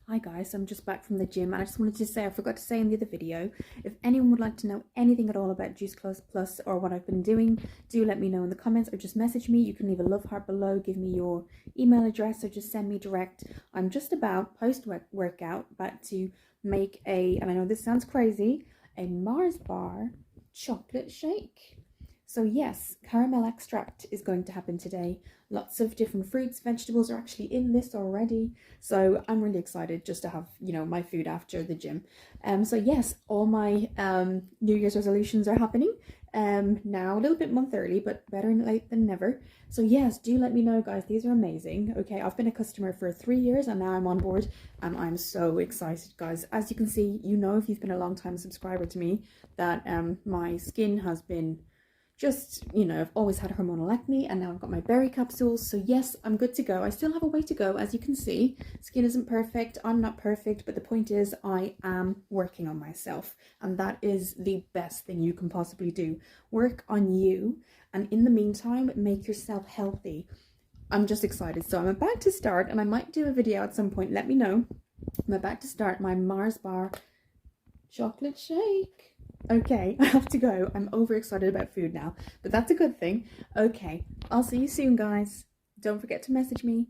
Hi guys, I'm just back from the gym and I just wanted to say, I forgot to say in the other video, if anyone would like to know anything at all about Juiceplus Plus or what I've been doing, do let me know in the comments or just message me. You can leave a love heart below, give me your email address or just send me direct. I'm just about post-workout about to make and I know this sounds crazy, a Mars bar chocolate shake. So yes, caramel extract is going to happen today. Lots of different fruits, vegetables are actually in this already. So I'm really excited just to have, my food after the gym. So yes, all my New Year's resolutions are happening. Now a little bit month early, but better late than never. So yes, do let me know, guys. These are amazing. Okay, I've been a customer for 3 years and now I'm on board and I'm so excited, guys. As you can see, if you've been a long time subscriber to me, that my skin has been I've always had hormonal acne and now I've got my berry capsules. So yes, I'm good to go. I still have a way to go. As you can see, skin isn't perfect. I'm not perfect, but the point is I am working on myself. And that is the best thing you can possibly do. Work on you. And in the meantime, make yourself healthy. I'm just excited. So I'm about to start, and I might do a video at some point. Let me know. I'm about to start my Mars bar chocolate shake. Okay, I have to go. I'm overexcited about food now, but that's a good thing. Okay, I'll see you soon, guys. Don't forget to message me.